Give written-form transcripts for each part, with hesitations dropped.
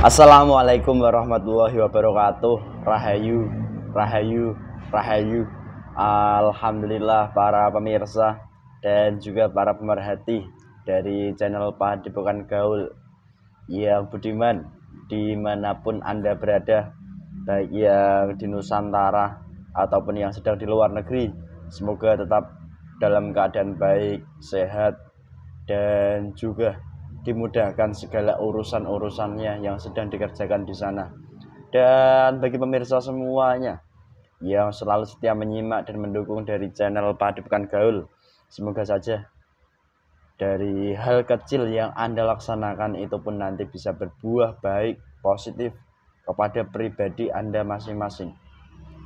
Assalamualaikum warahmatullahi wabarakatuh. Rahayu, rahayu, rahayu. Alhamdulillah para pemirsa dan juga para pemerhati dari channel Padepokan Gaul yang budiman dimanapun Anda berada, baik yang di Nusantara ataupun yang sedang di luar negeri. Semoga tetap dalam keadaan baik, sehat, dan juga dimudahkan segala urusan-urusannya yang sedang dikerjakan di sana. Dan bagi pemirsa semuanya yang selalu setia menyimak dan mendukung dari channel Padepokan Gaul, semoga saja dari hal kecil yang Anda laksanakan itu pun nanti bisa berbuah baik, positif kepada pribadi Anda masing-masing.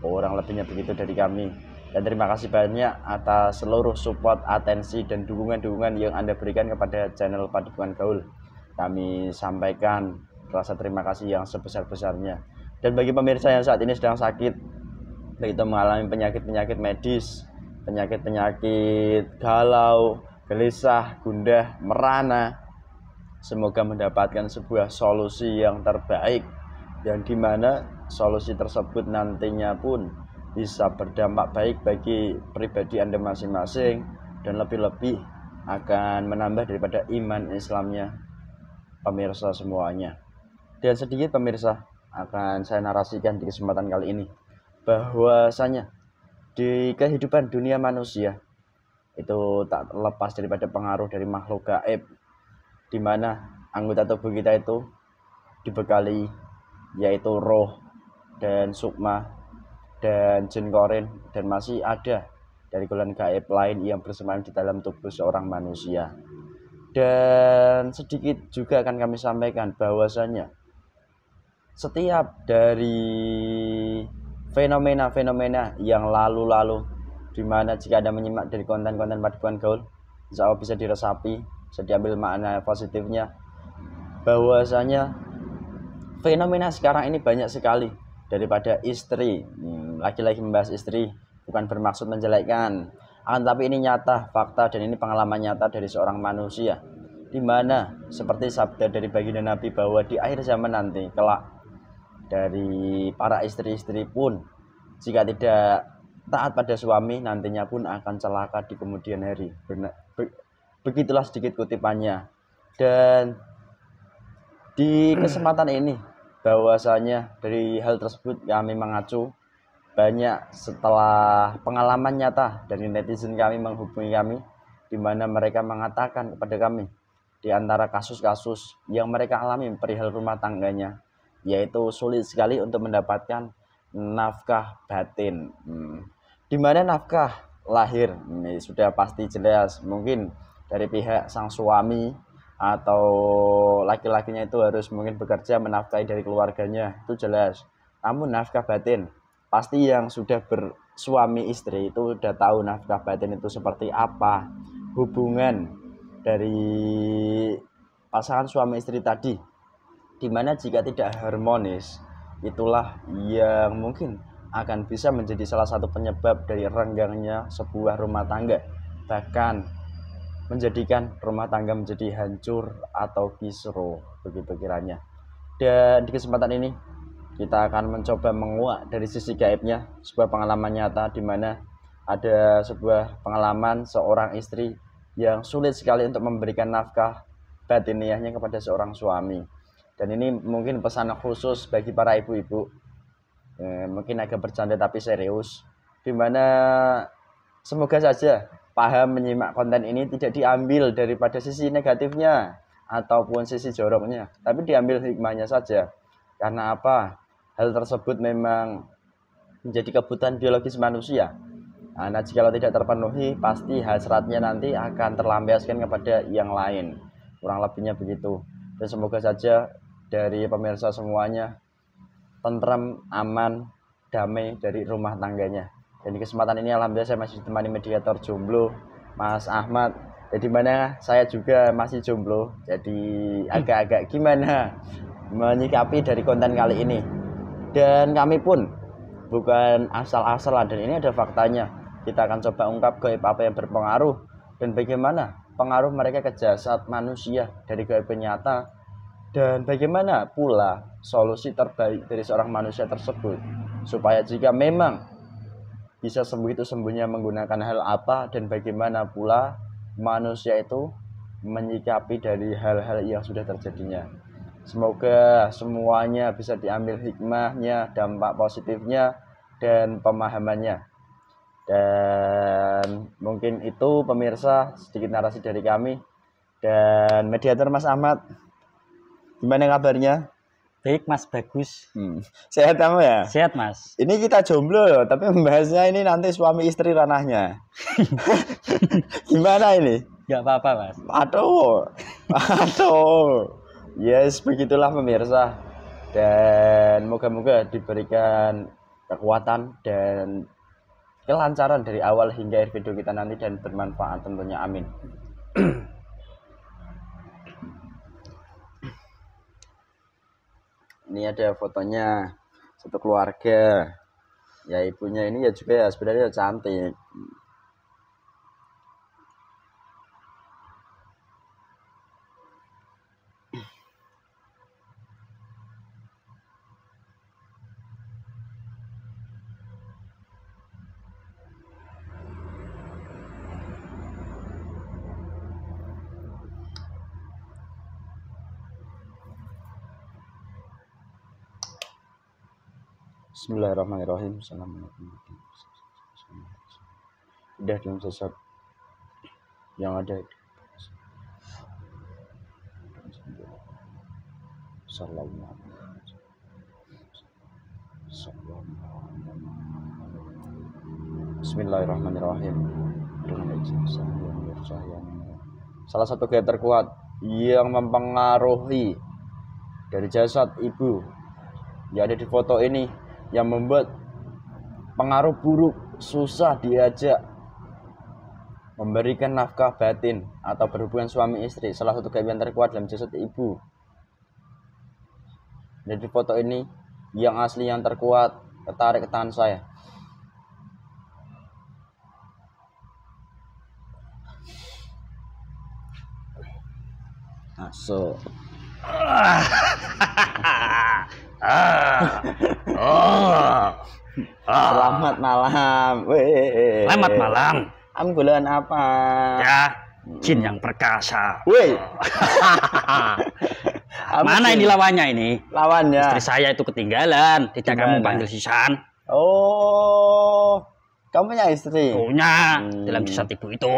Kurang lebihnya begitu dari kami. Dan terima kasih banyak atas seluruh support, atensi, dan dukungan-dukungan yang Anda berikan kepada channel Padepokan Gaul. Kami sampaikan rasa terima kasih yang sebesar-besarnya. Dan bagi pemirsa yang saat ini sedang sakit, baik itu mengalami penyakit-penyakit medis, penyakit-penyakit galau, gelisah, gundah, merana, semoga mendapatkan sebuah solusi yang terbaik, yang dimana solusi tersebut nantinya pun bisa berdampak baik bagi pribadi Anda masing-masing, dan lebih-lebih akan menambah daripada iman Islamnya pemirsa semuanya. Dan sedikit pemirsa akan saya narasikan di kesempatan kali ini, bahwasanya di kehidupan dunia manusia itu tak terlepas daripada pengaruh dari makhluk gaib, di mana anggota tubuh kita itu dibekali yaitu roh dan sukma dan jin korin, dan masih ada dari golongan gaib lain yang bersemayam di dalam tubuh seorang manusia. Dan sedikit juga akan kami sampaikan bahwasanya setiap dari fenomena-fenomena yang lalu-lalu, di mana jika Anda menyimak dari konten-konten Padepokan Gaul, insya Allah bisa diresapi, bisa diambil makna positifnya, bahwasanya fenomena sekarang ini banyak sekali. Daripada istri, lagi-lagi membahas istri, bukan bermaksud menjelekkan, tapi ini nyata, fakta, dan ini pengalaman nyata dari seorang manusia, di mana seperti sabda dari baginda Nabi bahwa di akhir zaman nanti kelak, dari para istri-istri pun jika tidak taat pada suami, nantinya pun akan celaka di kemudian hari. Begitulah sedikit kutipannya. Dan di kesempatan ini, bahwasanya dari hal tersebut kami mengacu banyak setelah pengalaman nyata dari netizen kami menghubungi kami, di mana mereka mengatakan kepada kami di antara kasus-kasus yang mereka alami perihal rumah tangganya, yaitu sulit sekali untuk mendapatkan nafkah batin. Di mana nafkah lahir ini sudah pasti jelas, mungkin dari pihak sang suami atau laki-lakinya itu harus mungkin bekerja menafkahi dari keluarganya, itu jelas. Namun nafkah batin, pasti yang sudah bersuami istri itu sudah tahu nafkah batin itu seperti apa, hubungan dari pasangan suami istri tadi, dimana jika tidak harmonis, itulah yang mungkin akan bisa menjadi salah satu penyebab dari renggangnya sebuah rumah tangga, bahkan menjadikan rumah tangga menjadi hancur atau kisruh, begitu kiranya. Dan di kesempatan ini kita akan mencoba menguak dari sisi gaibnya sebuah pengalaman nyata, di mana ada sebuah pengalaman seorang istri yang sulit sekali untuk memberikan nafkah batiniahnya kepada seorang suami. Dan ini mungkin pesan khusus bagi para ibu-ibu, mungkin agak bercanda tapi serius, di mana semoga saja paham menyimak konten ini tidak diambil daripada sisi negatifnya ataupun sisi joroknya, tapi diambil hikmahnya saja. Karena apa? Hal tersebut memang menjadi kebutuhan biologis manusia. Nah, jika tidak terpenuhi, pasti hasratnya nanti akan terlampiaskan kepada yang lain. Kurang lebihnya begitu. Dan semoga saja dari pemirsa semuanya tentram, aman, damai dari rumah tangganya. Dan di kesempatan ini alhamdulillah saya masih ditemani mediator jomblo Mas Ahmad. Jadi mana saya juga masih jomblo, jadi agak-agak gimana menyikapi dari konten kali ini. Dan kami pun bukan asal-asalan, dan ini ada faktanya. Kita akan coba ungkap gaib apa yang berpengaruh dan bagaimana pengaruh mereka ke jasad manusia dari gaib nyata Dan bagaimana pula solusi terbaik dari seorang manusia tersebut supaya jika memang bisa sembuh itu sembuhnya menggunakan hal apa, dan bagaimana pula manusia itu menyikapi dari hal-hal yang sudah terjadinya. Semoga semuanya bisa diambil hikmahnya, dampak positifnya, dan pemahamannya. Dan mungkin itu pemirsa sedikit narasi dari kami. Dan mediator Mas Ahmad, gimana kabarnya? Baik Mas, bagus. Sehat kamu ya? Sehat Mas. Ini kita jomblo loh, tapi membahasnya ini nanti suami istri ranahnya. Gimana ini? Gak apa-apa Mas. Aduh. Yes, begitulah pemirsa. Dan moga-moga diberikan kekuatan dan kelancaran dari awal hingga akhir video kita nanti, dan bermanfaat tentunya, amin. Ini ada fotonya satu keluarga. Ya ibunya ini ya juga ya sebenarnya cantik. Bismillahirrahmanirrahim. Assalamualaikum. Udah dalam sesat yang ada. Bismillahirrahmanirrahim. Salah satu gaya terkuat yang mempengaruhi dari jasad ibu yang ada di foto ini, yang membuat pengaruh buruk, susah diajak memberikan nafkah batin atau berhubungan suami istri. Salah satu gaya yang terkuat dalam jasad ibu dari foto ini yang asli, yang terkuat, ketarik ke tangan saya. Masuk. Selamat malam. Selamat malam. Ambulan apa? Ya, jin yang perkasa. Woi. Mana ini lawannya ini? Lawannya. Istri saya itu ketinggalan. Tidak kamu panggil Sisan. Oh, kamu punya istri? Punya. Dalam jasad ibu itu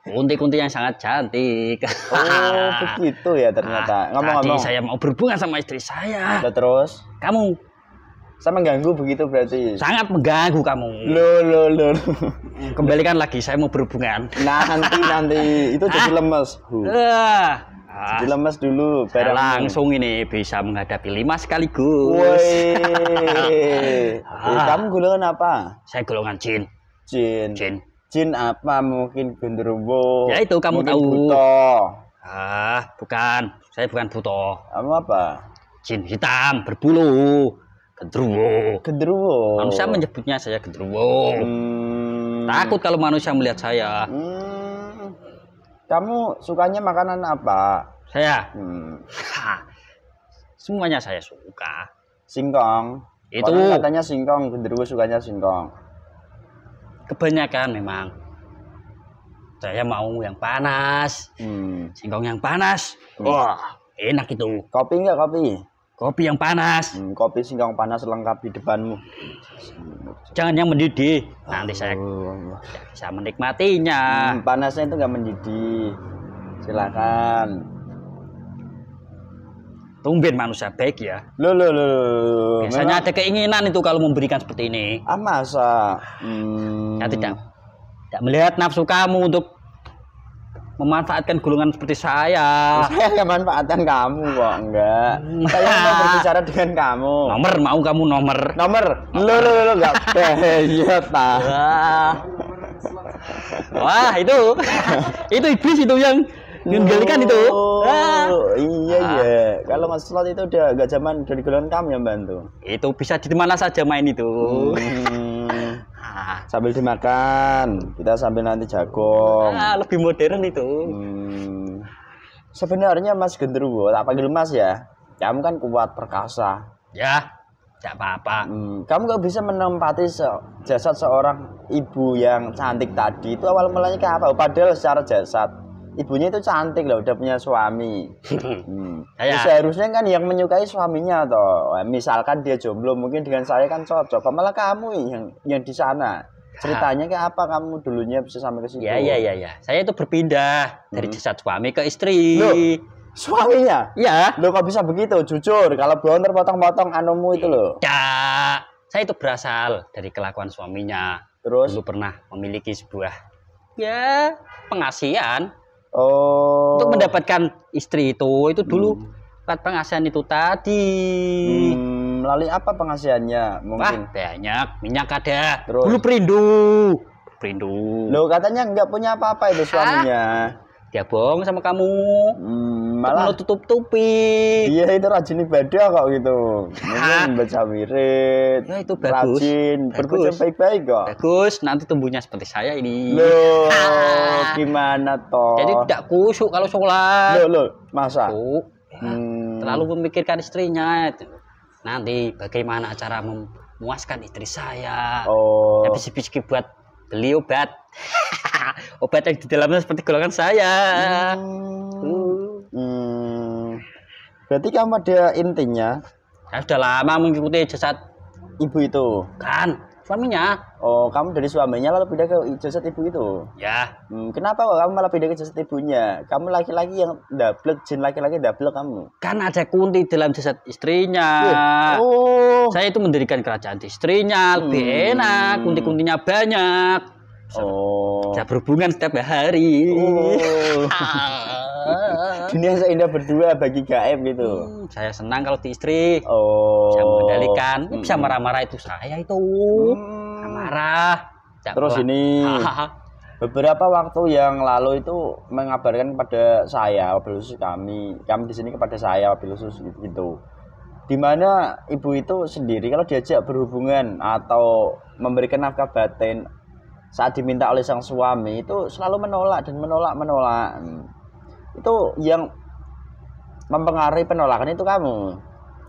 kunti-kunti yang sangat cantik. Oh, begitu ya ternyata. Ngomong-ngomong, tadi saya mau berhubungan sama istri saya. Terus? Kamu saya mengganggu begitu berarti? Sangat mengganggu kamu. Loh. Kembalikan lagi, saya mau berhubungan. Nanti itu jadi lemes. Jadi lemes dulu. Langsung ini bisa menghadapi 5 sekaligus. Woi. Kamu golongan apa? Saya golongan jin. Jin apa? Mungkin genderuwo. Ya itu kamu tahu. Buto. Bukan. Saya bukan buto. Kamu apa? Jin hitam berbulu. Genderuwo. Manusia menyebutnya saya genderuwo. Takut kalau manusia melihat saya. Kamu sukanya makanan apa? Saya? Semuanya saya suka. Singkong. Itu katanya singkong, genderuwo sukanya singkong. Kebanyakan memang. Saya mau yang panas. Singkong yang panas. Wah, enak itu. Kopi enggak kopi? Kopi yang panas. Kopi singkong panas lengkap di depanmu. Jangan yang mendidih. Nanti saya bisa menikmatinya. Panasnya itu enggak mendidih. Silakan. Tumben manusia baik ya. Loh. Biasanya ada keinginan itu kalau memberikan seperti ini. Masa? Ya tidak melihat nafsu kamu untuk memanfaatkan golongan seperti saya. Saya nggak manfaatkan kamu kok, enggak. Saya mau berbicara dengan kamu. Mau kamu nomor? Loh, enggak. Iya, Pak. Wah, itu iblis itu yang menggalikan itu. Iya. Kalau Mas Slot itu udah agak zaman dari golongan kamu yang bantu. Itu bisa di mana saja main itu. Sambil dimakan, kita sambil nanti jagung. Lebih modern itu. Sebenarnya Mas Genderuwo, tak panggil Mas ya. Kamu kan kuat perkasa. Ya, tidak apa-apa. Kamu nggak bisa menempati jasad seorang ibu yang cantik tadi. Itu awal mulanya kayak apa? Padahal secara jasad ibunya itu cantik loh, udah punya suami. Ya, seharusnya kan yang menyukai suaminya toh. Misalkan dia jomblo, mungkin dengan saya kan cocok. Malah kamu yang di sana. Ceritanya kayak apa kamu dulunya bisa sampai ke situ? Ya. Saya itu berpindah dari jasad suami ke istri. Loh, suaminya? Ya. Loh, kok bisa begitu? Jujur, kalau bohong terpotong-potong anumu itu loh. Ya, saya itu berasal dari kelakuan suaminya. Terus? Dulu pernah memiliki sebuah pengasihan. Oh. Untuk mendapatkan istri itu dulu pengasihan itu tadi. Melalui apa pengasihannya? Mungkin. Wah, banyak minyak ada. Terus? Dulu perindu. Loh, katanya nggak punya apa-apa itu suaminya. Dia bohong sama kamu. Malah tutup-tutupi. Iya, itu rajin ibadah kok gitu. Mungkin baca wirid. Ya, itu bagus. Rajin, berbuat baik-baik kok. Bagus, nanti tumbuhnya seperti saya ini. Loh, gimana toh? Jadi tidak khusyuk kalau sholat. Loh, masa? Terlalu memikirkan istrinya. Nanti bagaimana cara memuaskan istri saya. Oh. Bisik-bisik buat beli obat. Obat yang di dalamnya seperti golongan saya. Berarti kamu ada intinya. Saya sudah lama mengikuti jasad ibu itu. Kan, suaminya. Oh, kamu dari suaminya lalu pindah ke jasad ibu itu. Ya. Kenapa kok kamu malah pindah ke jasad ibunya? Kamu laki-laki yang dablek, jin laki-laki dablek kamu. Kan ada kunti dalam jasad istrinya. Oh. Saya itu mendirikan kerajaan di istrinya, lebih enak, kunti-kuntinya banyak. Bisa berhubungan setiap hari. Oh. Dunia seindah berdua bagi gaib gitu. Saya senang kalau di istri. Oh. Bisa mengendalikan, bisa marah-marah itu saya itu. Marah. Terus ini beberapa waktu yang lalu itu mengabarkan kepada saya, wabil khusus kami di sini kepada saya wabil khusus gitu. Dimana ibu itu sendiri kalau diajak berhubungan atau memberikan nafkah batin saat diminta oleh sang suami itu selalu menolak dan menolak. Itu yang mempengaruhi penolakan itu kamu.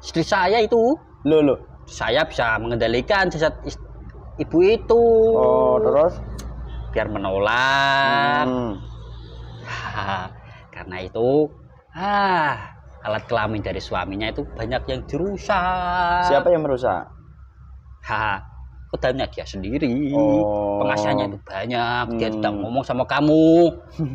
Istri saya itu. Loh. Saya bisa mengendalikan jasad ibu itu. Oh, terus? Biar menolak. Karena itu, alat kelamin dari suaminya itu banyak yang dirusak. Siapa yang merusak? Kodamnya dia sendiri. Pengasihannya itu banyak. Dia tidak ngomong sama kamu.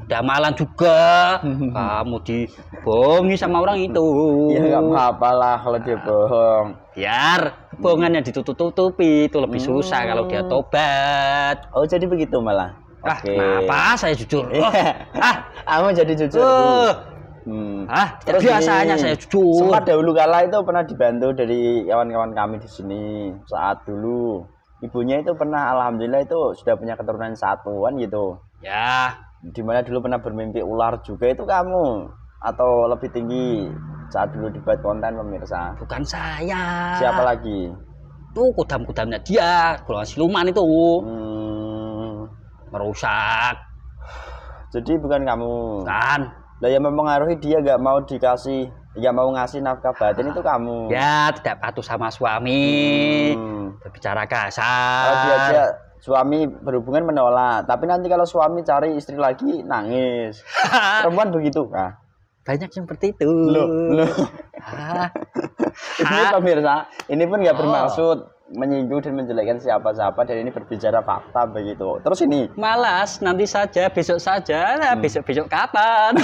Udah malam juga. Kamu dibohongi sama orang itu. Ya nggak apa-apa lah kalau dia bohong. Biar kebohongannya ditutup-tutupi. Itu lebih susah kalau dia tobat. Oh, jadi begitu malah. Oke. Kenapa saya jujur? Kamu jadi jujur. Terus biasanya saya jujur. Sempat dahulu kala itu pernah dibantu dari kawan-kawan kami di sini. Saat dulu ibunya itu pernah, alhamdulillah itu sudah punya keturunan satuan gitu. Ya. Dimana dulu pernah bermimpi ular juga, itu kamu atau lebih tinggi saat dulu dibuat konten pemirsa? Bukan saya. Siapa lagi? Tuh kudam-kudamnya dia, golongan siluman itu. Merusak. Jadi bukan kamu. Kan. Lah yang mempengaruhi dia nggak mau ngasih nafkah batin itu kamu. Ya, tidak patuh sama suami. Berbicara kasar. Kalau diajak suami berhubungan menolak, tapi nanti kalau suami cari istri lagi nangis. Perempuan begitu kah? Banyak yang seperti itu. Loh. Ini pemirsa, ini pun nggak bermaksud menyinggung dan menjelekkan siapa-siapa, dan ini berbicara fakta begitu. Terus ini malas, nanti saja, besok saja. Nah, besok kapan?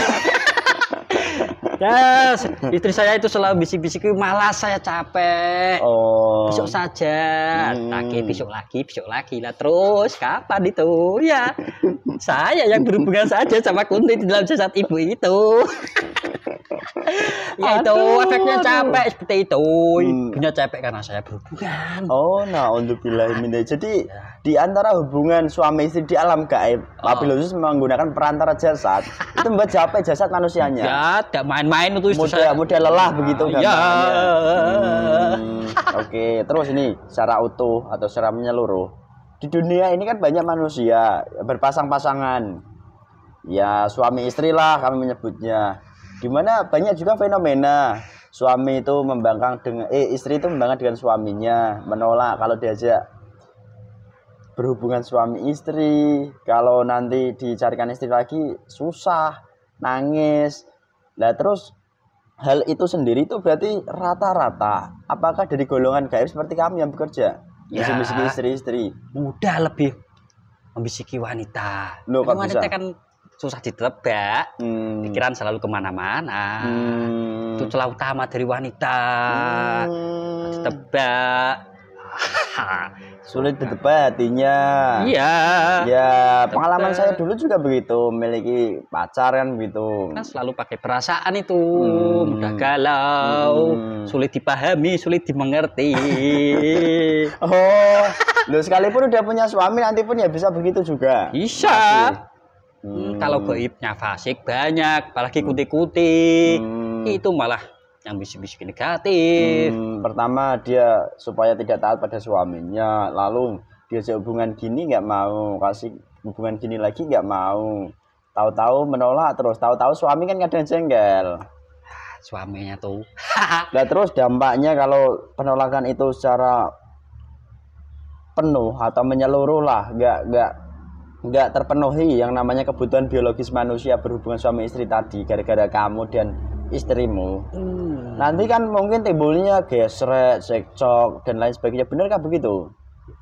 Ya, istri saya itu selalu bisik-bisik, malas, saya capek. Besok saja, besok lagi lah, terus kapan itu? Ya, saya yang berhubungan saja sama kunti di dalam jasad ibu itu. Ya itu efeknya capek seperti itu. Ibunya capek karena saya berhubungan. Jadi di antara hubungan suami istri di alam gaib, wabil khusus menggunakan perantara jasad, itu membuat capek jasad manusianya. Ya, tidak main-main itu mudah lelah begitu kan. Ya. Oke, terus ini secara utuh atau secara menyeluruh. Di dunia ini kan banyak manusia berpasang-pasangan. Ya, suami istri lah kami menyebutnya. Dimana banyak juga fenomena suami itu membangkang dengan istri itu membangkang dengan suaminya, menolak kalau diajak berhubungan suami istri, kalau nanti dicarikan istri lagi susah, nangis. Nah terus hal itu sendiri itu berarti rata-rata apakah dari golongan gaib seperti kami yang bekerja bisik-bisik istri-istri mudah lebih membisiki wanita. Loh, kok wanita bisa? kan susah ditebak, pikiran selalu kemana-mana. Itu celah utama dari wanita, ditebak. Sulit ditebak hatinya. Iya. Ya pengalaman saya dulu juga begitu, memiliki pacar kan begitu. Kan selalu pakai perasaan itu, mudah galau, sulit dipahami, sulit dimengerti. Oh, lo sekalipun udah punya suami nanti pun ya bisa begitu juga. Bisa. Kalau gaibnya fasik banyak, apalagi kuti-kuti, itu malah yang bisik-bisik negatif. Pertama dia supaya tidak taat pada suaminya, lalu diajak hubungan gini nggak mau, kasih hubungan gini lagi nggak mau, tahu-tahu menolak terus, tahu-tahu suami kan kadang jengkel. Suaminya tuh. Nah terus dampaknya kalau penolakan itu secara penuh atau menyeluruh lah, nggak terpenuhi yang namanya kebutuhan biologis manusia berhubungan suami istri tadi gara-gara kamu dan istrimu. Nanti kan mungkin timbulnya gesrek, cekcok dan lain sebagainya. Benar kan begitu?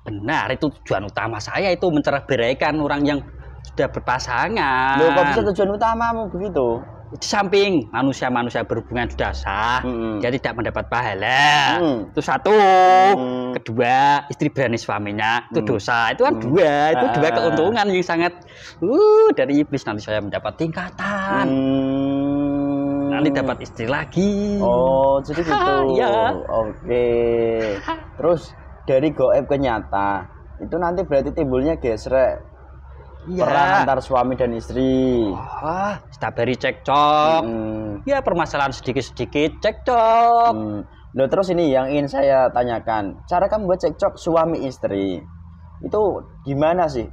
Benar, itu tujuan utama saya itu mencerai-beraikan orang yang sudah berpasangan. Loh, kok bisa tujuan utamamu begitu? Di samping manusia-manusia berhubungan sudah sah, dia tidak mendapat pahala. Itu satu. Kedua, istri berani suaminya, itu dosa. Itu kan dua, itu dua keuntungan yang sangat dari iblis. Nanti saya mendapat tingkatan. Nanti dapat istri lagi. Oh, jadi gitu. Ya. Oke. Terus dari goib ke nyata, itu nanti berarti timbulnya gesrek. Perang antar suami dan istri. Stabari cekcok. Ya permasalahan sedikit-sedikit cekcok. Loh, terus ini yang ingin saya tanyakan, cara kamu buat cekcok suami istri itu gimana sih?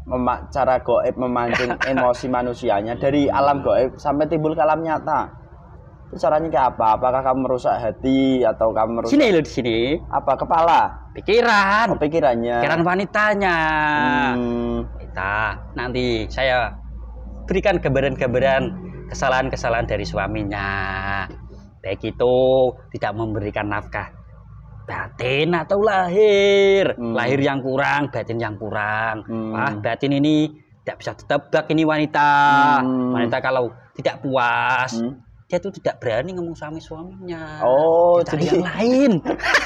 Cara goib memancing emosi manusianya dari alam goib sampai timbul ke alam nyata. Itu caranya kayak apa? Apakah kamu merusak hati atau kamu merusak sini lo di sini? Apa kepala? Pikiran. Oh, pikirannya. Pikiran wanitanya. Nanti saya berikan gambaran-gambaran kesalahan-kesalahan dari suaminya. Baik itu tidak memberikan nafkah batin atau lahir. Lahir yang kurang, batin yang kurang. Batin ini tidak bisa ditebak ini wanita. Wanita kalau tidak puas, dia tuh tidak berani ngomong sama suaminya. Oh, jadi yang lain.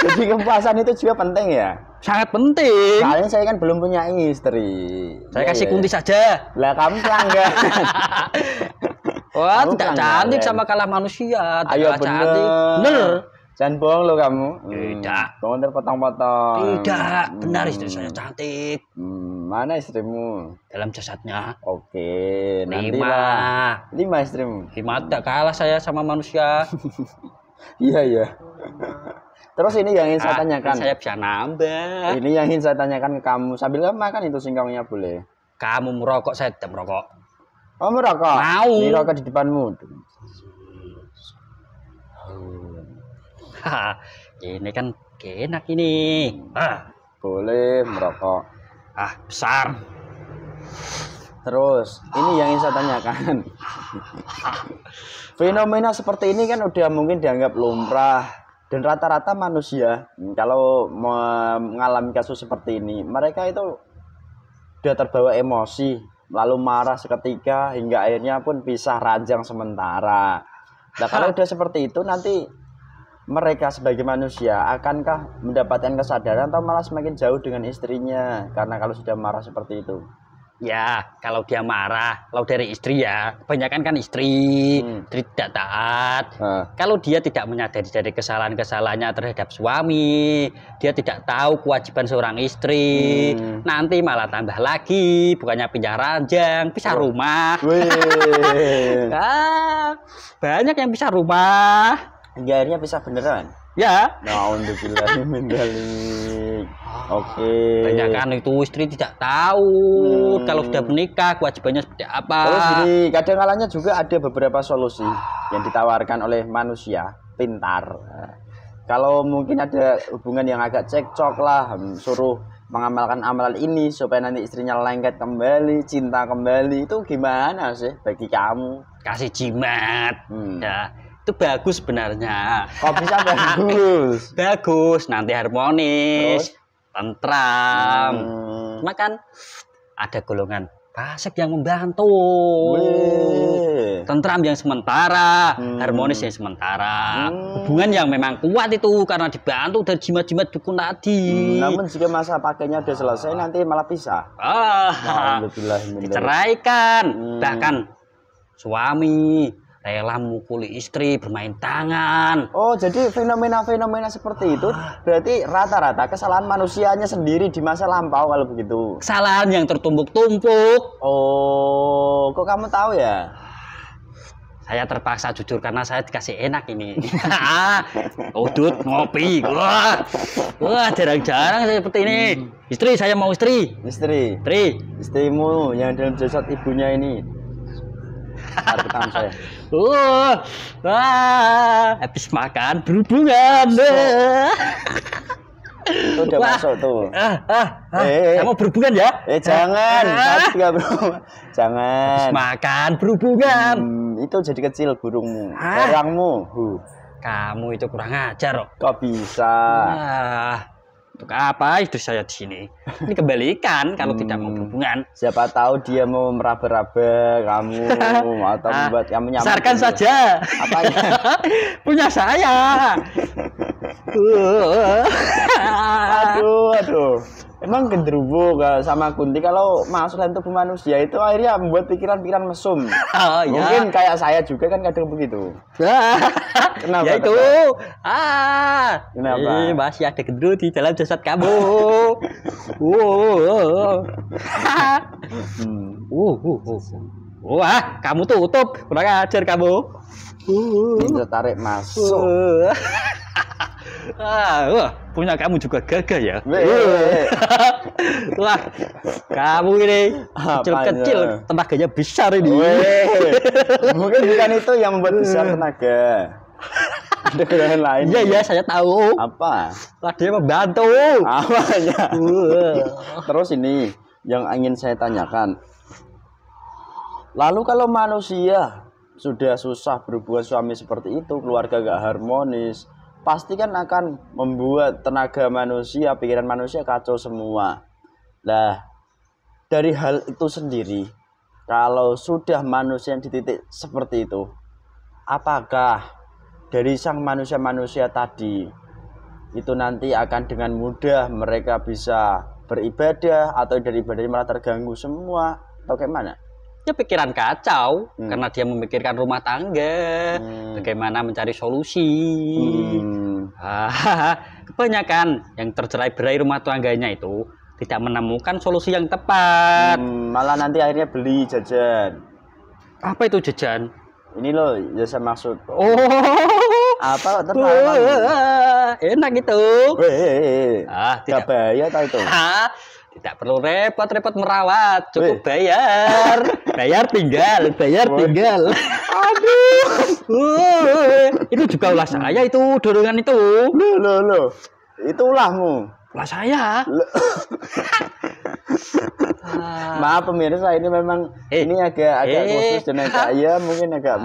Jadi kepuasan itu juga penting ya? Sangat penting. Soalnya saya kan belum punya istri. Saya kasih kunti saja. Lah kamu pelanggan. Wah, tidak cantik sama kalah manusia. Ayo bener. Jangan bohong lo kamu. Tidak. Kamu terpotong-potong. Tidak, benar istri saya cantik. Mana istrimu? Dalam jasadnya. Oke, nanti 5. 5 istrimu. 5 tidak kalah saya sama manusia. Iya. Terus ini yang ingin saya tanyakan. Saya bisa nambah. Ini yang ingin saya tanyakan ke kamu. Sambil kamu makan itu singkongnya boleh. Kamu merokok, saya tidak merokok. Oh, merokok? Mau. Ini rokok di depanmu. Ini kan enak ini. Boleh merokok. Besar. Terus ini yang ingin saya tanyakan. Fenomena seperti ini kan udah mungkin dianggap lumrah dan rata-rata manusia kalau mengalami kasus seperti ini, mereka itu udah terbawa emosi, lalu marah seketika hingga akhirnya pun pisah ranjang sementara. Nah, kalau udah seperti itu nanti mereka sebagai manusia akankah mendapatkan kesadaran atau malah semakin jauh dengan istrinya karena kalau sudah marah seperti itu? Ya, kalau dia marah, kalau dari istri ya, kebanyakan kan istri tidak taat. Kalau dia tidak menyadari dari kesalahan-kesalahannya terhadap suami, dia tidak tahu kewajiban seorang istri, nanti malah tambah lagi, bukannya pindah ranjang, pisah rumah. Banyak Banyak yang pisah rumah. hingga akhirnya pisah beneran. Ya. Alhamdulillah min dzalik. Oke. Banyak kan itu istri tidak tahu kalau sudah menikah kewajibannya seperti apa. Terus gini, kadang kalanya juga ada beberapa solusi yang ditawarkan oleh manusia pintar. Kalau mungkin ada hubungan yang agak cekcok lah, suruh mengamalkan amalan ini supaya nanti istrinya lengket kembali, cinta kembali, itu gimana sih bagi kamu? Kasih jimat. Ya. Itu bagus sebenarnya. Kok bisa bagus? Bagus, nanti harmonis, tentram. Cuma kan ada golongan fasik yang membantu. Tentram yang sementara, harmonis yang sementara. Hubungan yang memang kuat itu karena dibantu dari jimat-jimat dukun tadi. Namun jika masa pakainya udah selesai nanti malah pisah. Diceraikan. Bahkan suami rela memukuli istri, bermain tangan. Oh, jadi fenomena-fenomena seperti itu berarti rata-rata kesalahan manusianya sendiri di masa lampau kalau begitu. Kesalahan yang tertumpuk-tumpuk. Oh, kok kamu tahu ya? Saya terpaksa jujur karena saya dikasih enak ini. Udut ngopi. Wah, jarang-jarang saya seperti ini. Istri, saya mau istri. Istrimu yang dalam jasad ibunya ini. Saya. Habis makan berhubungan. Itu udah masuk tuh. Kamu berhubungan ya? Jangan. Jangan. Habis makan berhubungan. Itu jadi kecil burungmu, orangmu. Kamu itu kurang ajar, kok bisa? Untuk apa istri saya di sini? Ini kembalikan kalau tidak mau berhubungan. Siapa tahu dia mau meraba-raba kamu atau membuat kamu nyaman. Besarkan saja. Apanya? Punya saya. Aduh. Emang genderuwo sama Kunti kalau masuk dalam tubuh manusia itu akhirnya membuat pikiran-pikiran mesum. Mungkin kayak saya juga kan kadang begitu. Kenapa? Ya itu. Kenapa? Masih ada genderuwo di dalam jasad kamu. Wah, kamu tutup. Kurang ajar kamu. Bisa tarik masuk. Punya kamu juga gagah ya. Wah, kamu ini kecil-kecil tenaganya besar ini. Mungkin bukan itu yang membuat besar tenaga. Ada kelebihan lain. Iya, saya tahu. Apa? Dia membantu. Apanya? Terus ini yang ingin saya tanyakan. Lalu kalau manusia sudah susah berhubungan suami seperti itu, keluarga gak harmonis, pasti kan akan membuat tenaga manusia, pikiran manusia kacau semua. Nah, dari hal itu sendiri, kalau sudah manusia yang di titik seperti itu, apakah dari sang manusia-manusia tadi itu nanti akan dengan mudah mereka bisa beribadah atau dari ibadahnya malah terganggu semua atau kayak mana? Ya pikiran kacau karena dia memikirkan rumah tangga, bagaimana mencari solusi. Kebanyakan yang tercerai-berai rumah tangganya itu tidak menemukan solusi yang tepat. Malah nanti akhirnya beli jajan. Apa itu jajan? Ini loh jasa maksud. Apa enak itu. Tidak bayar tahu itu. Tidak perlu repot-repot merawat, cukup bayar. Bayar tinggal. Aduh. Itu juga ulah saya itu, dorongan itu. Loh. Itu ulahmu. Ulah saya. Maaf pemirsa, ini memang ini agak khusus dan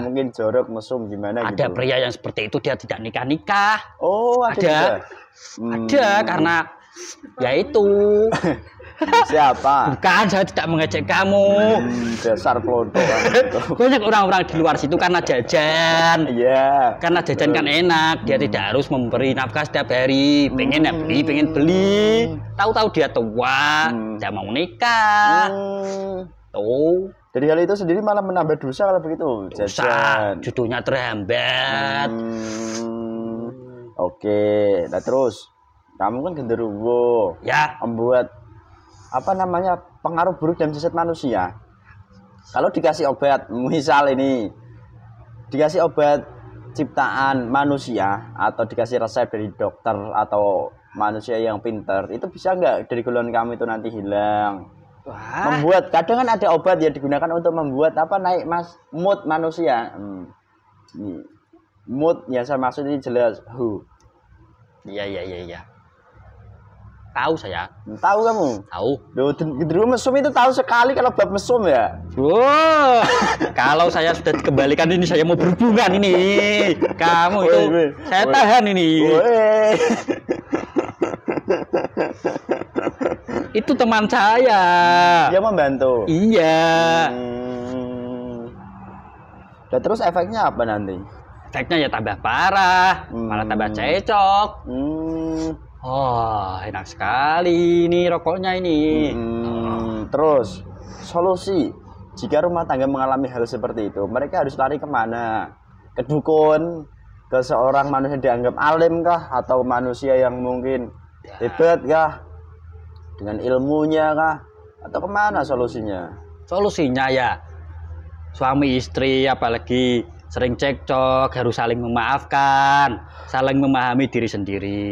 mungkin jorok mesum gimana gitu. Ada pria yang seperti itu dia tidak nikah. Oh, ada. Ada karena yaitu. Siapa? Bukan, saya tidak mengejek kamu. Dasar pelonto. Banyak orang-orang di luar situ karena jajan. Iya. Karena jajan kan enak, dia tidak harus memberi nafkah setiap hari. Pengen beli. Tahu-tahu dia tua, dia mau nikah. Tuh. Dari hal itu sendiri malah menambah dosa kalau begitu. Jajan. Judulnya terhambat. Oke. Nah terus, kamu kan genderuwo. Ya. Membuat pengaruh buruk dalam jasad manusia. Kalau dikasih obat, misal ini dikasih obat ciptaan manusia atau dikasih resep dari dokter atau manusia yang pintar, itu bisa nggak dari golongan kamu itu nanti hilang? Wah. Membuat, kadang kan ada obat ya digunakan untuk membuat apa, naik mood manusia. Mood ya saya maksud ini jelas. Iya. Tahu saya. Tahu kamu? Tahu. Gendruwo mesum itu tahu sekali kalau bab mesum ya. Wow. Kalau saya sudah dikembalikan ini saya mau berhubungan ini. Kamu itu saya tahan ini. Itu teman saya. Dia membantu. Iya. Dan terus efeknya apa nanti? Efeknya ya tambah parah, malah tambah cecok. Oh, enak sekali ini rokoknya ini. Terus solusi jika rumah tangga mengalami hal seperti itu, mereka harus lari kemana? Ke dukun, ke seorang manusia dianggap alim kah, atau manusia yang mungkin hebat kah, dengan ilmunya kah, atau kemana solusinya? Solusinya ya suami istri apalagi sering cekcok harus saling memaafkan, saling memahami diri sendiri.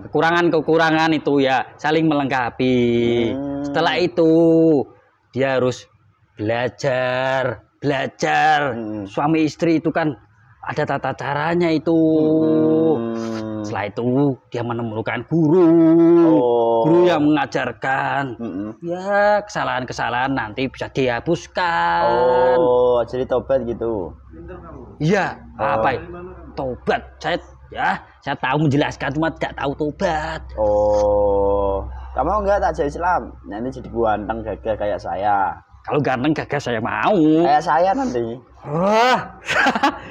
Kekurangan-kekurangan itu ya saling melengkapi. Setelah itu dia harus belajar. Suami istri itu kan ada tata caranya itu. Setelah itu dia menemukan guru yang mengajarkan. Ya kesalahan-kesalahan nanti bisa dihapuskan. Jadi tobat gitu. Iya, apa ya? Tobat. Saya tahu menjelaskan cuma tidak tahu tobat. Kamu enggak tak jadi Islam? Nanti jadi ganteng gagah kayak saya. Kalau ganteng gagah saya mau. Kayak saya nanti.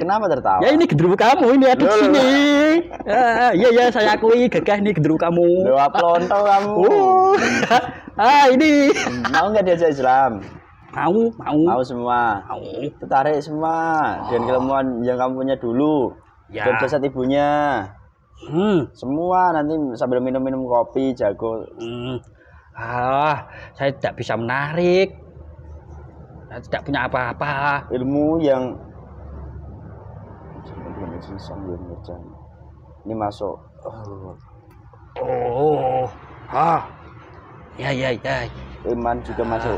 Kenapa tertawa? Ya ini gendruwo kamu ini ada di sini. Iya saya akui gagah ini gendruwo kamu. Doa pelonto kamu. Ini. Mau nggak diajak Islam? Mau semua. Mau. Tertarik semua dengan keilmuan yang kamu punya dulu. Ya. Dan jasad ibunya. Semua nanti sambil minum kopi jago. Saya tidak bisa menarik. Saya tidak punya apa-apa. Ilmu yang ini masuk. Ya. Iman juga masuk.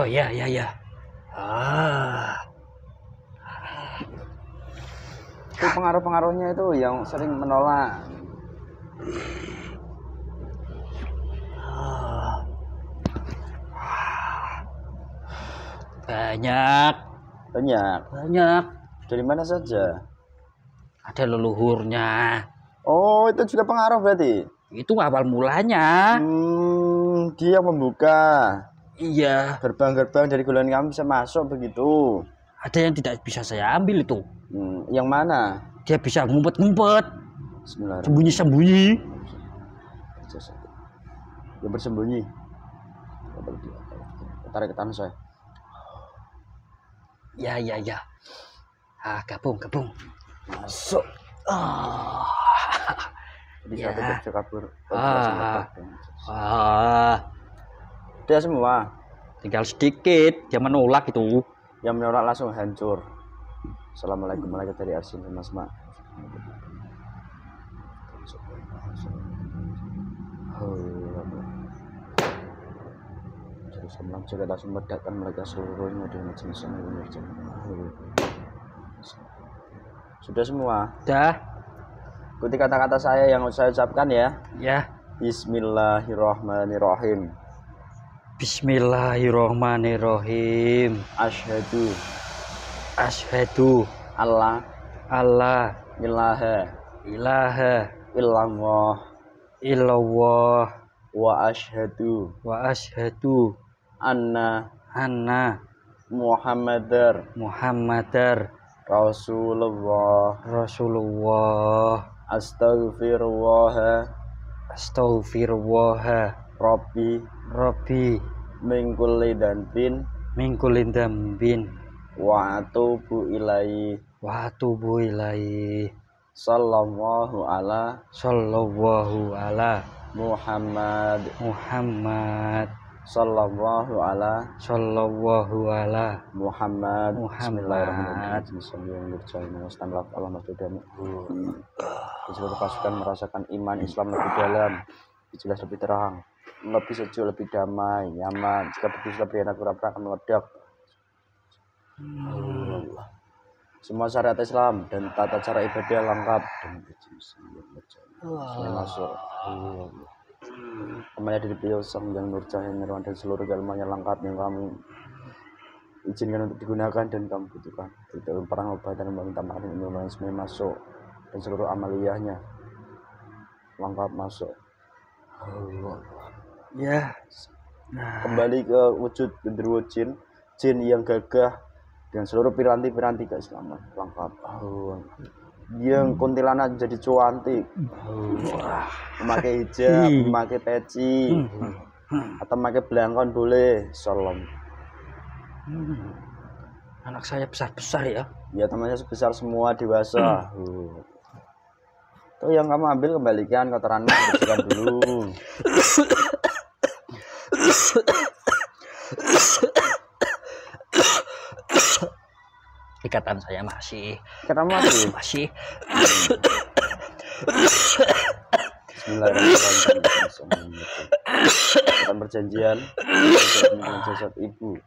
Ya. Itu pengaruh-pengaruhnya itu yang sering menolak. Banyak. Dari mana saja? Ada leluhurnya. Itu juga pengaruh berarti. Itu awal mulanya. Dia membuka. Iya. Gerbang-gerbang dari golongan kamu bisa masuk begitu. Ada yang tidak bisa saya ambil itu. Yang mana? Dia bisa ngumpet-ngumpet. Bismillahirrahmanirrahim. Sembunyi-sembunyi. Dia bersembunyi. Tarik ke tangan saya. Ya. Gabung. Masuk. Bisa kabur. Dia semua. Tinggal sedikit. Dia menolak itu. Yang menolak langsung hancur. Assalamualaikum warahmatullahi wabarakatuh. Sembang juga langsung meledakkan mereka seluruhnya dengan jenis yang sudah semua. Dah. Ikuti kata-kata saya yang saya ucapkan ya. Ya. Bismillahirrahmanirrahim. Bismillahirrahmanirrahim. Asyhadu Allah ilaha illallah wa asyhadu anna Muhammadar Rasulullah. Astaghfirullah Rabbi min kulli dhanbin wa atubu ilaihi sallallahu ala Muhammad Sallallahu ala Muhammad. Bismillahirrahmanirrahim. Seluruh pasukan merasakan iman Islam lebih dalam, lebih jelas, lebih terang, lebih sejuk, lebih damai, nyaman. Jika begitu lebih enak pura-pura akan meledak. Semua syariat Islam dan tata cara ibadah lengkap dan masuk. Namanya dari beliau Sang Yang Nur Cahaya Nirwan dan seluruh ilmunya lengkap yang kamu izinkan untuk digunakan dan kamu butuhkan. Dalam perang obat dan meminta makan ilmu semuanya masuk dan seluruh amaliyahnya lengkap masuk. Ya. Kembali ke wujud genderuwo jin yang gagah dengan seluruh piranti-piranti keislaman lengkap. Yang kuntilanak jadi cuantik, memakai hijab, memakai peci, atau memakai belangkon boleh. Salam. Anak saya besar-besar ya? Ya temannya sebesar semua dewasa. Tuh yang kamu ambil kembalikan kotoranmu, bersihkan dulu. Ikatan saya masih. Ikatan masih. Bismillahirrahmanirrahim. Ikatan perjanjian dengan jasad ibu.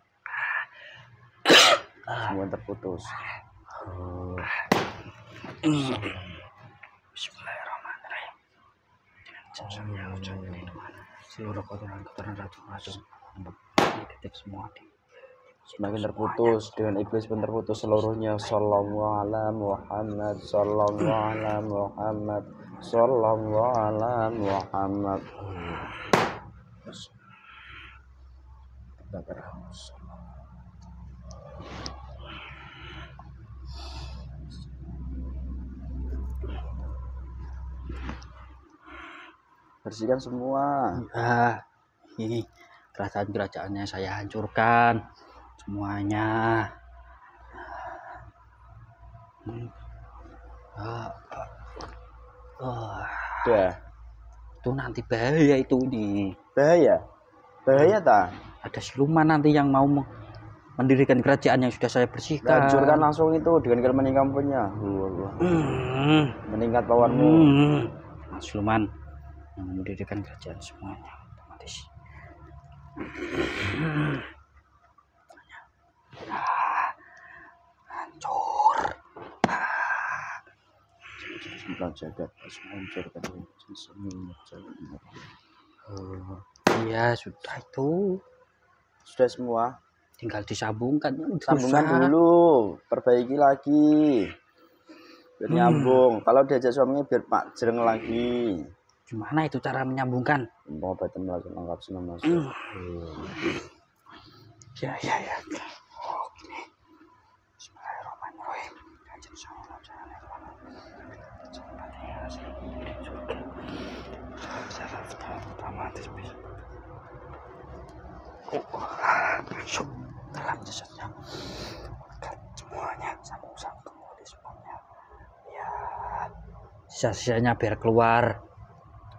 Semua terputus. Bismillahirrahmanirrahim. Seluruh kotoran-kotoran racun-racun negatif semua semakin terputus, dengan iblis pun terputus seluruhnya. Sallallahu ala Muhammad, sallallahu ala Muhammad, sallallahu ala Muhammad. Bersihkan semua. Ya, ini kerajaan-kerajaannya saya hancurkan semuanya. Udah. Itu nanti bahaya itu nih. Bahaya tak? Ada siluman nanti yang mau mendirikan kerajaan yang sudah saya bersihkan. Hancurkan langsung itu dengan kelemahan kamu punya. Meningkat powermu. Siluman yang mendirikan kerajaan semuanya otomatis. Hancur. Jagat hancur kan. Iya sudah itu. Sudah semua. Tinggal disambungkan. Sambungan dulu, perbaiki lagi. Biar nyambung. Kalau diajak suaminya biar Pak Jereng lagi. Gimana itu cara menyambungkan? Pengobatan langsung lengkap semua masuk. Ya. Oke. Bismillahirrahmanirrahim. Masuk dalam jasadnya. Semuanya sambung di semuanya. Ya. Sisa-sisanya biar keluar.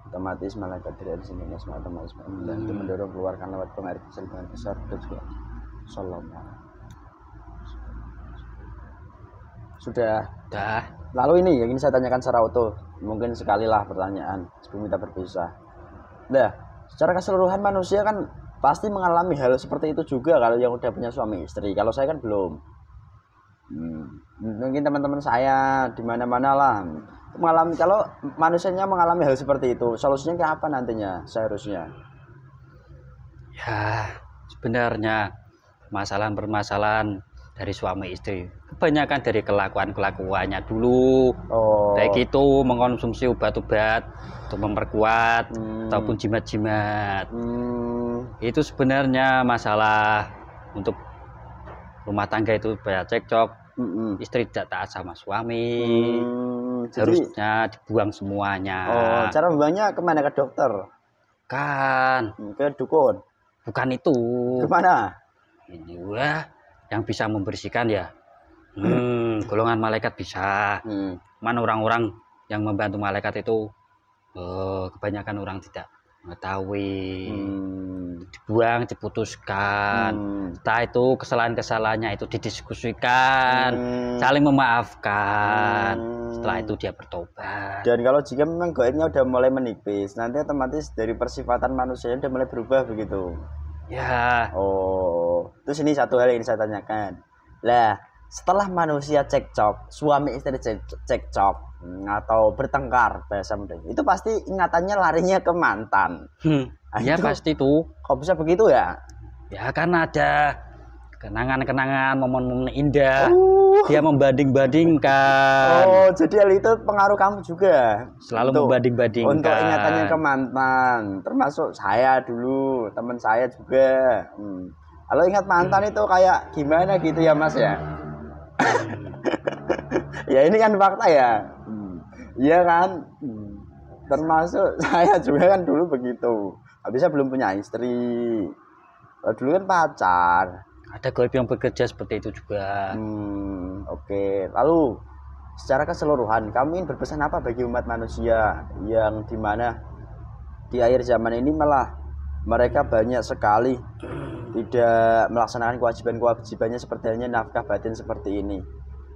Otomatis malaikat dari sini otomatis membantu mendorong keluarkan lewat pengaruh keserbangan besar dan juga Sallallahu. Sudah. Lalu ini yang ingin saya tanyakan secara utuh, mungkin sekali lah pertanyaan sebelum kita berpisah. Nah, secara keseluruhan manusia kan pasti mengalami hal seperti itu juga kalau yang udah punya suami istri. Kalau saya kan belum. Mungkin teman-teman saya di mana-mana lah mengalami, kalau manusianya mengalami hal seperti itu, solusinya kayak apa nantinya seharusnya? Ya, sebenarnya permasalahan dari suami istri kebanyakan dari kelakuannya dulu. Baik itu mengkonsumsi obat-obat untuk memperkuat ataupun jimat-jimat. Itu sebenarnya masalah untuk rumah tangga itu banyak cekcok. Istri tidak taat sama suami. Harusnya dibuang semuanya. Cara membuangnya kemana? Ke dokter? Kan. Ke dukun? Bukan itu. Kemana? Ini yang bisa membersihkan ya. Golongan malaikat bisa. Mana orang-orang yang membantu malaikat itu kebanyakan orang tidak mengetahui, dibuang, diputuskan. Entah itu kesalahan-kesalahannya itu didiskusikan, saling memaafkan. Setelah itu dia bertobat. Dan kalau jika memang gaibnya udah mulai menipis, nanti otomatis dari persifatan manusianya udah mulai berubah begitu. Ya. Oh, terus ini satu hal yang saya tanyakan. Lah, setelah manusia cekcok, suami istri cekcok atau bertengkar bahasa Melayu, itu pasti ingatannya larinya ke mantan. Ya itu, pasti tuh. Kok bisa begitu ya? Ya karena ada kenangan-kenangan, momen-momen indah. Dia membanding-bandingkan. Oh, jadi hal itu pengaruh kamu juga. Selalu membanding-bandingkan. Untuk ingatannya ke mantan, termasuk saya dulu, teman saya juga. Kalau ingat mantan itu kayak gimana gitu ya Mas ya? Ya ini kan fakta ya. Iya kan? Termasuk saya juga kan dulu begitu. Habisnya belum punya istri. Dulu kan pacar. Ada gaib yang bekerja seperti itu juga. Oke. Lalu secara keseluruhan kamu ingin berpesan apa bagi umat manusia yang dimana di akhir zaman ini malah mereka banyak sekali tidak melaksanakan kewajibannya seperti halnya nafkah batin seperti ini.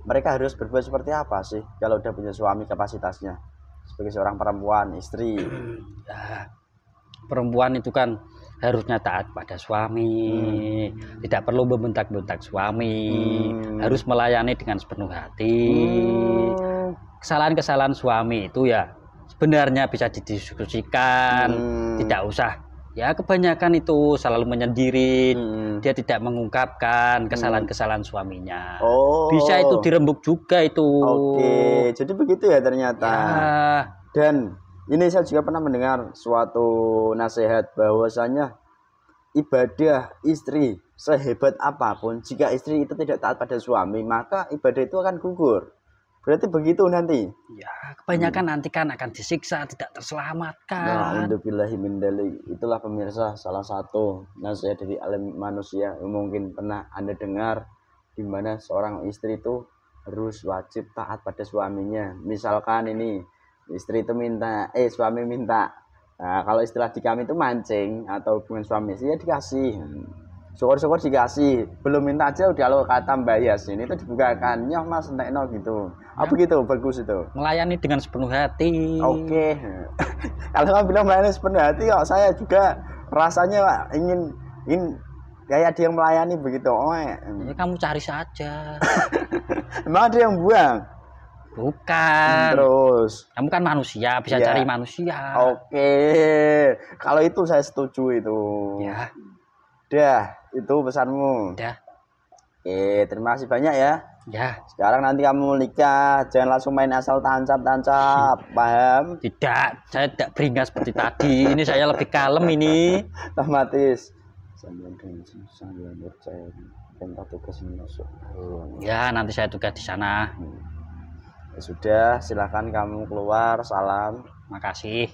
Mereka harus berbuat seperti apa sih kalau udah punya suami kapasitasnya sebagai seorang perempuan, istri? Ya, perempuan itu kan harusnya taat pada suami, tidak perlu membentak-bentak suami, harus melayani dengan sepenuh hati. Kesalahan-kesalahan suami itu ya sebenarnya bisa didiskusikan, tidak usah. Ya kebanyakan itu selalu menyendiri, dia tidak mengungkapkan kesalahan-kesalahan suaminya. Bisa itu dirembuk juga itu. Oke, jadi begitu ya ternyata. Ya. Dan ini saya juga pernah mendengar suatu nasihat bahwasanya ibadah istri sehebat apapun, jika istri itu tidak taat pada suami, maka ibadah itu akan gugur. Berarti begitu nanti. Ya, kebanyakan nanti kan akan disiksa, tidak terselamatkan. Alhamdulillah min dzalik. Itulah pemirsa salah satu nasihat dari alam manusia yang mungkin pernah Anda dengar, di mana seorang istri itu harus wajib taat pada suaminya. Misalkan ini istri itu minta, suami minta. Nah, kalau istilah di kami itu mancing atau hubungan suami istri ya dikasih. Syukur-syukur dikasih, belum minta aja udah lo kata bias ini itu dibukakan, nyoh mas entekno gitu. Apa gitu bagus itu? Melayani dengan sepenuh hati. Oke. Kalau kamu bilang melayani sepenuh hati, kok saya juga rasanya ingin kayak dia yang melayani begitu. Ya, kamu cari saja. Emang ada yang buang? Bukan. Terus kamu kan manusia, bisa cari manusia. Oke. Kalau itu saya setuju itu. Ya. Dah, itu pesanmu. Dah. Oke, terima kasih banyak ya. Ya. Sekarang nanti kamu nikah, jangan langsung main asal tancap-tancap, paham? Tidak, saya tidak beringas seperti tadi. Ini saya lebih kalem ini. Otomatis. Ya, nanti saya tugas di sana. Ya sudah, silakan kamu keluar, salam. Makasih.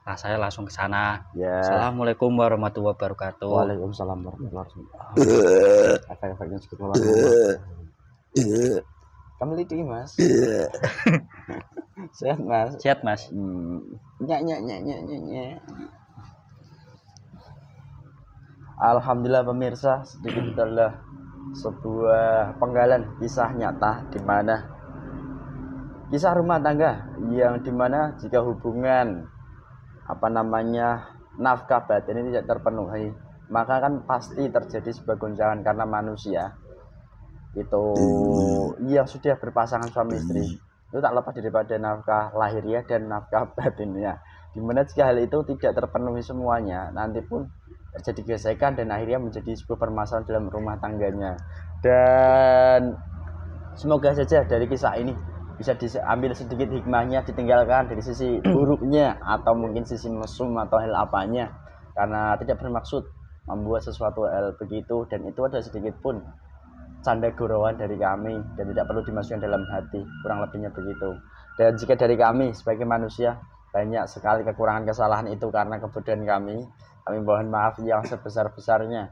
Nah, saya langsung ke sana. Ya. Assalamualaikum warahmatullahi wabarakatuh. Waalaikumsalam warahmatullahi wabarakatuh. Efek-efeknya cukup keluar. Kamu lidi mas. Sehat mas. Sehat mas. Nyak. Alhamdulillah pemirsa, sedikit adalah sebuah penggalan kisah nyata di mana kisah rumah tangga yang dimana jika hubungan nafkah batin ini tidak terpenuhi, maka kan pasti terjadi sebuah goncangan karena manusia itu yang sudah berpasangan suami istri itu tak lepas daripada nafkah lahiriah dan nafkah batinnya, dimana jika hal itu tidak terpenuhi semuanya, nanti pun terjadi gesekan dan akhirnya menjadi sebuah permasalahan dalam rumah tangganya. Dan semoga saja dari kisah ini bisa diambil sedikit hikmahnya, ditinggalkan dari sisi buruknya atau mungkin sisi mesum atau hal apanya, karena tidak bermaksud membuat sesuatu hal begitu, dan itu ada sedikit pun canda gurauan dari kami dan tidak perlu dimasukkan dalam hati, kurang lebihnya begitu. Dan jika dari kami sebagai manusia banyak sekali kekurangan kesalahan itu karena kebodohan kami mohon maaf yang sebesar-besarnya.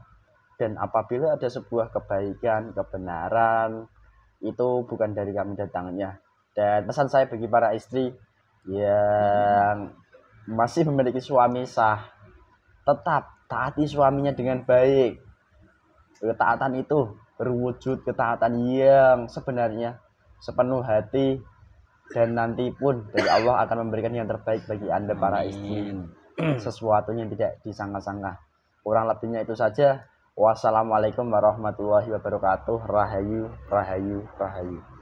Dan apabila ada sebuah kebaikan, kebenaran, itu bukan dari kami datangnya. Dan pesan saya bagi para istri yang masih memiliki suami sah, tetap taati suaminya dengan baik. Ketaatan itu berwujud ketaatan yang sebenarnya sepenuh hati, dan nanti pun dari Allah akan memberikan yang terbaik bagi Anda para istri. Sesuatu yang tidak disangka-sangka. Kurang lebihnya itu saja. Wassalamualaikum warahmatullahi wabarakatuh. Rahayu, rahayu, rahayu.